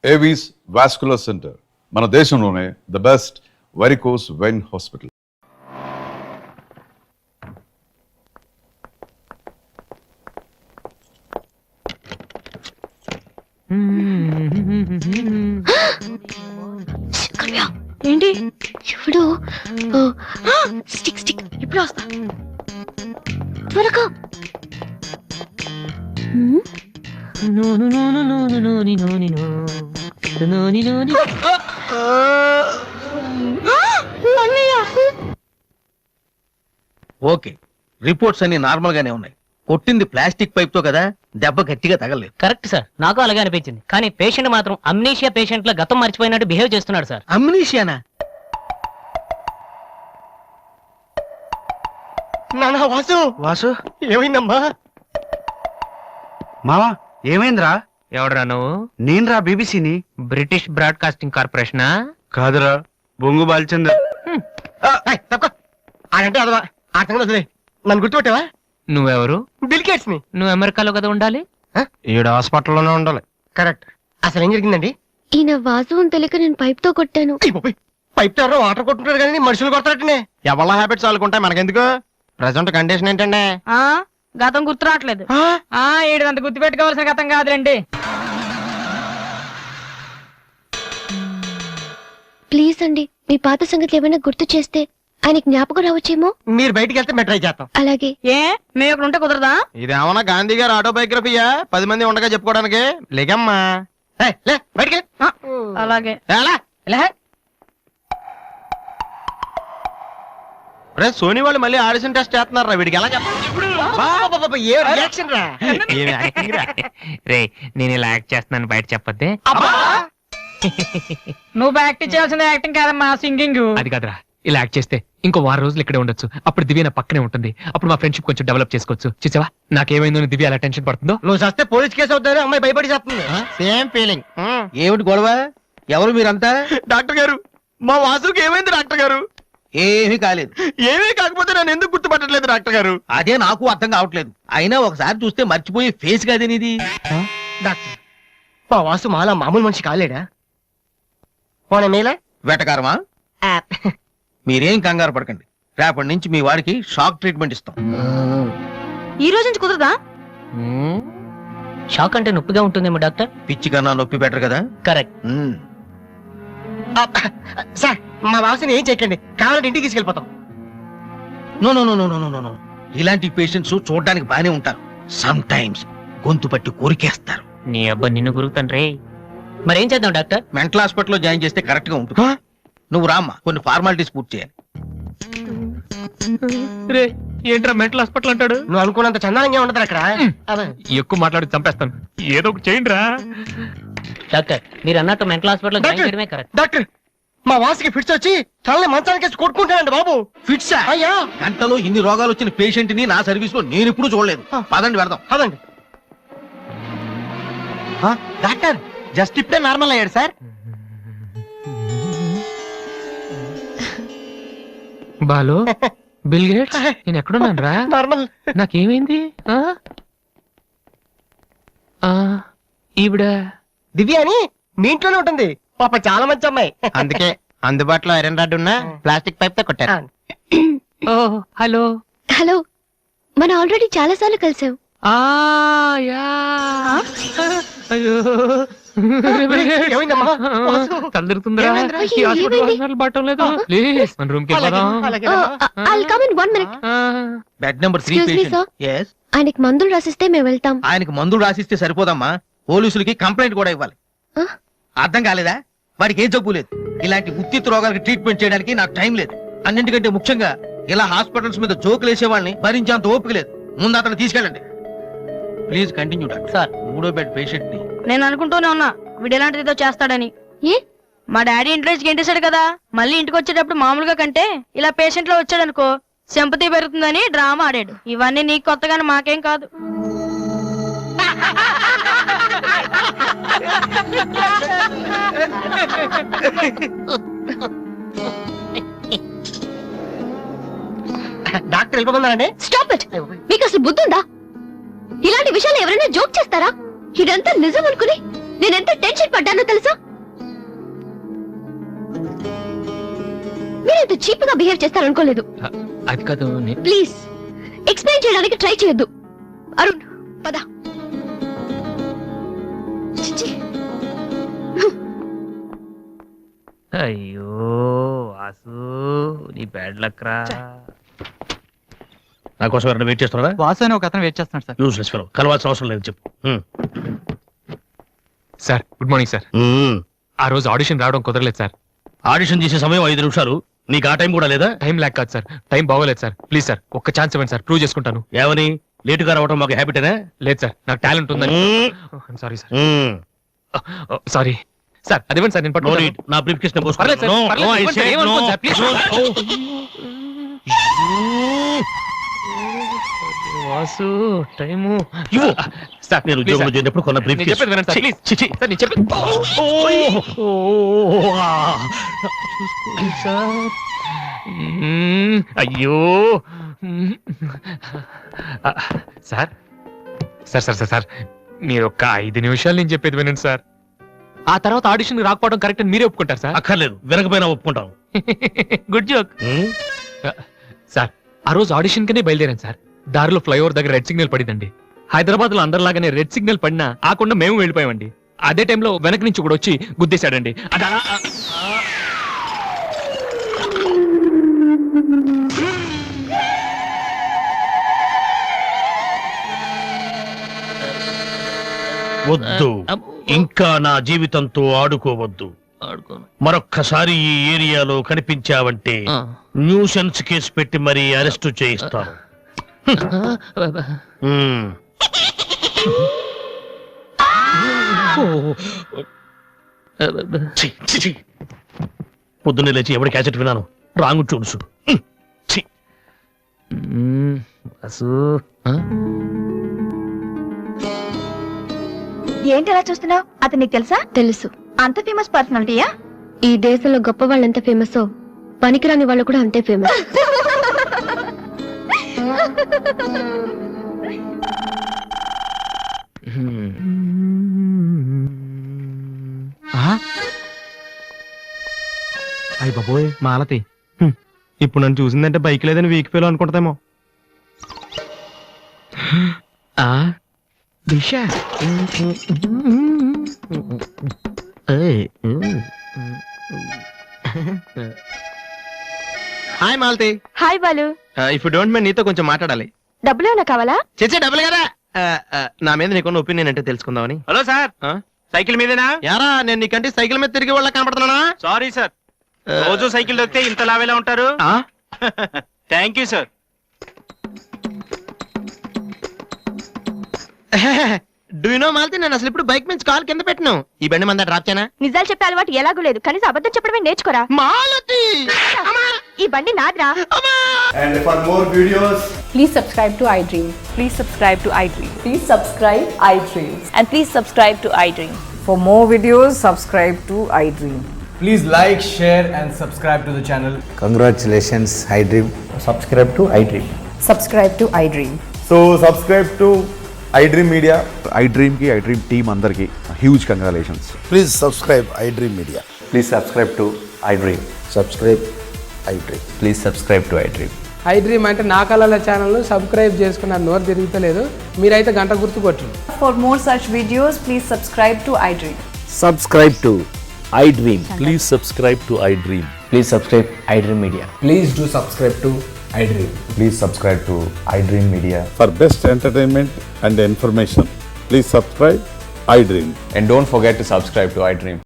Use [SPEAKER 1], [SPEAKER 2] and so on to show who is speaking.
[SPEAKER 1] Avis vascular centre మన దేశంలోనే the best varicose vein hospital.
[SPEAKER 2] ఏంటి ఇప్పుడు స్టిక్ స్టిక్ ఇప్పుడు వస్తా త్వరగా.
[SPEAKER 3] ఓకే, రిపోర్ట్స్ అన్ని నార్మల్ గానే ఉన్నాయి. కొట్టింది ప్లాస్టిక్ పైప్ తో కదా, దెబ్బ గట్టిగా తగలేదు.
[SPEAKER 4] కరెక్ట్ సార్, నాకు అలాగే అనిపించింది. కానీ పేషెంట్ మాత్రం అమ్నీషియా పేషెంట్ లా గతం మర్చిపోయినట్టు బిహేవ్ చేస్తున్నాడు సార్.
[SPEAKER 3] అమ్నీషియానా?
[SPEAKER 5] నానా వాసు
[SPEAKER 3] వాసు
[SPEAKER 5] ఏమైందమ్మా?
[SPEAKER 6] మావా ఏమైందిరా?
[SPEAKER 4] ఎవడరా నువ్వు?
[SPEAKER 6] నేనురా బీబీసీని.
[SPEAKER 4] British broadcasting కార్పొరేషనా?
[SPEAKER 6] కాదురా, బొంగు బాల్చందర్.
[SPEAKER 5] ఆడంటే అదవా ఆ సంగతి వదిలే. నన్ను గుర్తుపెట్టావా?
[SPEAKER 4] నువ్వెవరు?
[SPEAKER 5] బిల్ గేట్స్ ని.
[SPEAKER 4] నువ్వు అమెరికాలో కదా ఉండాలి.
[SPEAKER 6] ఈడ హాస్పిటల్లోనే ఉండాలి.
[SPEAKER 5] కరెక్ట్. అసలు ఏం జరిగిందండి?
[SPEAKER 2] ఈయన వాసు అని తెలియక నేను పైప్ తో కొట్టాను.
[SPEAKER 5] పైప్ తో ఎవరో వాటర్ కొట్టుకుంటారు కానీ మనుషులు కొడతారటనే.
[SPEAKER 6] ఎవరి హ్యాబిట్స్ వాళ్ళకుంటాయి, మనకెందుకు? ప్రెసెంట్ కండిషన్ ఏంటండి?
[SPEAKER 7] గతం గుర్తు రావట్లేదు. ఏడంత గుర్తు పెట్టుకోవాల్సిన గతం కాదులేండి.
[SPEAKER 2] ప్లీజ్ అండి, మీ పాత సంగతి ఏమైనా గుర్తు చేస్తే ఆయనకి జ్ఞాపకం రావచ్చేమో.
[SPEAKER 5] మీరు బయటికి వెళ్తే మేము ట్రై చేస్తాం.
[SPEAKER 2] అలాగే.
[SPEAKER 7] ఏ మేము ఇక్కడ ఉంటే కుదరదా?
[SPEAKER 6] ఇదేమన్నా గాంధీ గారు ఆటోబయోగ్రఫీయా 10 మంది ఉండగా చెప్పుకోవడానికి? లేకమ్మా
[SPEAKER 5] లే బయటికి
[SPEAKER 7] అలాగే.
[SPEAKER 6] రే, సోనీ వాళ్ళు మళ్ళీ ఆడిషన్ టెస్ట్ చేస్తున్నారా? వీడికి ఎలా
[SPEAKER 4] రే, నేను ఇలా యాక్ట్ చేస్తున్నాను బయట చెప్పద్దే.
[SPEAKER 7] నువ్వు యాక్టింగ్ చేయాల్సిన యాక్టింగ్ కాదమ్మా, సింగింగ్.
[SPEAKER 4] అది కాదురా, ఇలా యాక్ట్ చేస్తే ఇంకో 6 రోజులు ఇక్కడే ఉండొచ్చు. అప్పుడు దివ్య నా పక్కనే ఉంటుంది. అప్పుడు మా ఫ్రెండ్షిప్ కొంచెం డెవలప్ చేసుకోవచ్చు. చూసావా నాకేమైందో దివ్య అలా టెన్షన్ పడుతుందో.
[SPEAKER 5] నువ్వు చస్తే పోలీస్ కేసు అవుతారు. అమ్మాయి భయపడి చేస్తుంది.
[SPEAKER 6] Same feeling.
[SPEAKER 3] ఏమిటి గొడవ? ఎవరు మీరంతా?
[SPEAKER 6] డాక్టర్ గారు, మా వాసుకి ఏమైంది డాక్టర్ గారు?
[SPEAKER 3] ఏమీ కాలేదు.
[SPEAKER 6] ఏమీ కాకపోతే నన్ను ఎందుకు గుర్తుపట్టలేదు డాక్టర్ గారు?
[SPEAKER 3] అదే నాకు అర్థం కావట్లేదు. అయినా ఒకసారి చూస్తే మర్చిపోయే ఫేస్ కాదే నీది.
[SPEAKER 5] డాక్టర్, మా వాసు మాలా మామూలు మనిషి కాలేడా? పోనీ మేలా
[SPEAKER 3] వెటకారమా? మీరేం కంగారు పడకండి. రేపటి నుంచి మీ వాడికి షాక్ ట్రీట్మెంట్ ఇస్తాం.
[SPEAKER 7] ఈ రోజు నుంచి కుదరదా?
[SPEAKER 4] షాక్ అంటే నొప్పిగా ఉంటుందేమో డాక్టర్.
[SPEAKER 3] పిచ్చి కన్నా నొప్పి బెటర్ కదా.
[SPEAKER 4] కరెక్ట్.
[SPEAKER 5] సార్, మా వాసుని ఏం చేయకండి, కావాలంటే ఇంటికి తీసుకెళ్ళిపోతాం.
[SPEAKER 3] No no no no no no no. ఇలాంటి పేషెంట్స్ చూడడానికి బానే ఉంటారు. సమ్ టైమ్స్ గొంతు పట్టి కొరికేస్తారు.
[SPEAKER 4] నీ అబ్బా నిన్ను గురుకుతాను రే. మరేం చేద్దాం డాక్టర్?
[SPEAKER 3] మెంటల్ హాస్పిటల్లో జాయిన్ చేస్తే కరెక్ట్ గా ఉంటుంది. నువ్వు రామ్మా, కొన్ని ఫార్మాలిటీస్ పూర్తి చేయాలి.
[SPEAKER 4] రే, ఏంట్రా మెంటల్ హాస్పిటల్ అంటాడు?
[SPEAKER 5] నువ్వు అనుకున్నంత చందానంగా ఉండదు అక్కడ.
[SPEAKER 4] ఎక్కువ మాట్లాడి చంపేస్తాను. ఏదో ఒకటి చేయండి రా. డాక్టర్, మీరు అన్నట్టు మెంటల్ హాస్పిటల్ జాయిన్ చేయడమే కరెక్ట్.
[SPEAKER 5] డాక్టర్, మా వాసుకి ఫిట్స్ వచ్చి తలని మంచానికి వేసి కొట్టుకుంటానండి బాబు.
[SPEAKER 3] ఫిట్స్
[SPEAKER 5] అయ్యా,
[SPEAKER 3] గంటలో ఇన్ని రోగాలు వచ్చిన పేషెంట్ ని నా సర్వీస్ లో నేను ఇప్పుడు చూడలేదు. పదండి వెళ్దాం.
[SPEAKER 5] అదండి. డాక్టర్, జస్ట్ ఇప్పుడే నార్మల్ అయ్యాడు సార్.
[SPEAKER 4] బాలు, బిల్ గేట్స్, నేను ఎక్కడున్నాను రా?
[SPEAKER 5] నార్మల్.
[SPEAKER 4] నాకేమైంది? ఈవిడ
[SPEAKER 5] దివ్య అని మీ ఇంట్లోనే ఉంటుంది. పాప చాలా మంచి అమ్మాయి.
[SPEAKER 6] అందుకే అందుబాటులో ఐరన్ రాడ్ ఉన్న ప్లాస్టిక్ పైప్ తో కొట్టారు.
[SPEAKER 4] ఓ హలో.
[SPEAKER 2] హలో, మనం ఆల్రెడీ చాలా సార్లు కలిసాం.
[SPEAKER 4] అయ్యో
[SPEAKER 5] ఏమైందమ్మా?
[SPEAKER 4] తలదిరుతుందిరా. ఈ హాస్పిటల్ వాసనలు పడటం లేదు. ప్లీజ్ మన రూమ్ కి వెళ్దాం.
[SPEAKER 2] I'll come in 1 minute.
[SPEAKER 3] Bed number 3
[SPEAKER 2] Excuse me,
[SPEAKER 3] patient.
[SPEAKER 2] sir.
[SPEAKER 3] yes.
[SPEAKER 2] ఆయనకి మందులు రాసిస్తే మేము వెళ్తాం.
[SPEAKER 3] ఆయనకి మందులు రాసిస్తే సరిపోదమ్మా, పోలీసులకి కంప్లైంట్ కూడా ఇవ్వాలి. అర్థం కాలేదా? వాడికి ఏ జబ్బు లేదు. ఇలాంటి ఉత్తిత్ రోగాలకు ట్రీట్మెంట్ చేయడానికి నాకు టైం లేదు. అన్నింటికంటే ముఖ్యంగా ఇలా హాస్పిటల్స్ మీద జోకులు వేసే వాళ్ళని భరించేంత ఓపిక లేదు. ముందు అతను తీసుకెళ్ళండి. Please continue doctor.
[SPEAKER 4] సార్,
[SPEAKER 3] 3వ బెడ్ పేషెంట్ ని.
[SPEAKER 7] నేను అనుకుంటూనే ఉన్నా వీడు ఎలాంటిది ఏదో చేస్తాడని.
[SPEAKER 2] ఏ?
[SPEAKER 7] మా డాడీ ఇంట్రెస్ట్ గెంటేశాడు కదా, మళ్ళీ ఇంటికి వచ్చేటప్పుడు మామూలుగా కంటే ఇలా పేషెంట్ లో వచ్చాడనుకో సింపతి పెరుగుతుందని డ్రామా ఆడాడు. ఇవన్నీ నీకు కొత్తగానే మాకేం కాదు.
[SPEAKER 5] డాక్టర్ వెళ్ళిపోమన్నారండి.
[SPEAKER 2] Stop it. మీకు అసలు బుద్ధి ఉందా? ఇలాంటి విషయాలు ఎవరైనా జోక్ చేస్తారా? ఇదంతా నిజం అనుకుని నేను ఎంత టెన్షన్ పడ్డానో తెలుసా? మీరు ఇంత చీప్ గా బిహేవ్ చేస్తారనుకోలేదు.
[SPEAKER 4] అది కాదు నేను
[SPEAKER 2] ప్లీజ్ ఎక్స్ప్లెయిన్ చేయడానికి ట్రై చేయొద్దు. అరుణ్ పద. చిచ్చి.
[SPEAKER 4] అయ్యో వాసు నీ బ్యాడ్ లక్ రా.
[SPEAKER 3] నా కోసం ఎవరైనా వెయిట్ చేస్తున్నారా?
[SPEAKER 5] వాసు అని ఒక అతను వెయిట్ చేస్తున్నాడు సార్.
[SPEAKER 3] యూస్లెస్ ఫెలో, కలవాల్సిన అవసరం లేదు, చెప్పు.
[SPEAKER 4] Sir good morning sir. ఆ రోజు ఆడిషన్ రావడం కుదరలేదు సార్.
[SPEAKER 3] ఆడిషన్ చేసే సమయం 5 నిమిషాలు, నీకు ఆ టైం కూడా లేదా?
[SPEAKER 4] టైం ల్యాక్ కాదు సార్, టైం బాగోలేదు సార్. ప్లీజ్ సార్ ఒక్క ఛాన్స్ ఇవ్వండి సార్, ప్రూవ్ చేసుకుంటాను.
[SPEAKER 3] ఏమని లేటుగా రావడం మాకు హ్యాబిటేనా?
[SPEAKER 4] లేదు సార్ నాకు టాలెంట్ ఉందని. Sorry sir, sorry sir. అదివ్వండి సార్, నేను
[SPEAKER 3] No
[SPEAKER 4] పట్టుకుంటాను.
[SPEAKER 3] need. నా బ్రీఫ్ కేస్
[SPEAKER 4] పర్లేదు సార్, పర్లేదు, ఇవ్వండి సార్, ఏమనుకోండి sir, please. Vasu time sir.
[SPEAKER 3] నేను
[SPEAKER 4] please
[SPEAKER 3] ఉద్యోగంలో
[SPEAKER 4] సార్.
[SPEAKER 3] చేరినప్పుడు కొన్న బ్రీఫ్
[SPEAKER 4] నేను చెప్పేది వినండి సార్, ప్లీజ్. సార్ నేను చెప్పేది సార్. అయ్యో sir sir sir sir sir మీరు ఒక్క 5 నిమిషాలు నేను చెప్పేది వినండి సార్. ఆ తర్వాత ఆడిషన్ రాకపోవడం కరెక్ట్ అని మీరే ఒప్పుకుంటారు సార్.
[SPEAKER 3] అక్కర్లేదు, వినకపోయినా ఒప్పుకుంటాం.
[SPEAKER 4] Good joke sir. ఆ రోజు ఆడిషన్ కనే బయలుదేరాను సార్. దారిలో ఫ్లైఓవర్ దగ్గర రెడ్ సిగ్నల్ పడిందండి. హైదరాబాద్ లో అందరిలాగానే రెడ్ సిగ్నల్ పడినా ఆకుండా మేము వెళ్ళిపోయామండి. అదే టైంలో వెనక నుంచి కూడా వచ్చి గుద్దేశాడండి. అది అలా
[SPEAKER 3] వద్దు, ఇంకా నా జీవితంతో ఆడుకోవద్దు. మరొక్కసారి ఈ ఏరియాలో కనిపించావంటే న్యూసెన్స్ కేసు పెట్టి మరీ అరెస్ట్ చేయిస్తాను. పొద్దున్నే లేచి ఎవరి క్యాసెట్ విన్నాను, రాంగ్ చూడుసు.
[SPEAKER 7] ఏంటి అలా చూస్తున్నావు? అతను నీకు తెలుసా?
[SPEAKER 2] తెలుసు.
[SPEAKER 7] అంత ఫేమస్ పర్సనాలిటీయా?
[SPEAKER 2] ఈ దేశంలో గొప్ప వాళ్ళు ఎంత ఫేమస్, పనికిరాని వాళ్ళు కూడా అంతే ఫేమస్.
[SPEAKER 6] అయ్య బాబోయ్ మాలతి, ఇప్పుడు నన్ను చూసిందంటే బైక్ లేదని వీక్ పేలో అనుకుంటామేమో.
[SPEAKER 4] Disha
[SPEAKER 6] hi Malathi.
[SPEAKER 7] Hi Balu.
[SPEAKER 6] If you don't mind నీతో కొంచెం మాట్లాడాలి.
[SPEAKER 7] డబ్బులు ఏమైనా కావాలా?
[SPEAKER 6] చచ్చే డబ్బులు కదా. నా మీద నీకున్న ఒపీనియన్ అంటే తెలుసుకుందామని.
[SPEAKER 5] హలో సార్, సైకిల్ మీదేనా?
[SPEAKER 6] యారా నేను నీకంటే సైకిల్ మీద తిరిగి వాళ్ళ కనపడుతున్నానా?
[SPEAKER 5] సారీ సార్, రోజు సైకిల్ దొరికితే ఇంత లావేలా ఉంటారు. Thank you sir.
[SPEAKER 6] Do you know Malathi, నేను అసలు ఇప్పుడు బైక్ మీద కాల్ కింద పెట్టను. ఈ బండి మంద డ్రాప్ చేయనా?
[SPEAKER 7] నిజాలు చెప్పే అలవాటు ఎలాగూ లేదు, కనీసం అబద్ధం చెప్పడమే నేర్చుకోరా.
[SPEAKER 6] మాలతి
[SPEAKER 7] ఈ బండి నాదిరా.
[SPEAKER 8] And for more videos,
[SPEAKER 9] Please subscribe to iDream.
[SPEAKER 7] Please subscribe to iDream.
[SPEAKER 9] Please subscribe iDream.
[SPEAKER 7] And please subscribe to iDream.
[SPEAKER 9] For more videos, subscribe to iDream.
[SPEAKER 8] please like, share and subscribe to the channel.
[SPEAKER 10] Congratulations, iDream. Subscribe to iDream.
[SPEAKER 9] Subscribe to iDream.
[SPEAKER 8] So subscribe to iDream Media.
[SPEAKER 1] iDream కి iDream team అందరికి huge congratulations.
[SPEAKER 10] Please subscribe iDream Media.
[SPEAKER 8] Please subscribe to iDream.
[SPEAKER 10] Subscribe iDream.
[SPEAKER 8] Please subscribe to iDream.
[SPEAKER 11] iDream అంటే నా కళల channel subscribe చేసుకున్న నోరు తిరుగుతలేదు. మీరైతే గంట గుర్తు కొట్టండి.
[SPEAKER 9] For more such videos, please subscribe to iDream.
[SPEAKER 10] Subscribe to iDream.
[SPEAKER 8] Please subscribe to iDream.
[SPEAKER 10] Please subscribe iDream Media.
[SPEAKER 8] Please do subscribe to iDream.
[SPEAKER 10] Please subscribe to iDream Media.
[SPEAKER 12] For best entertainment and information, please subscribe iDream.
[SPEAKER 8] And don't forget to subscribe to iDream.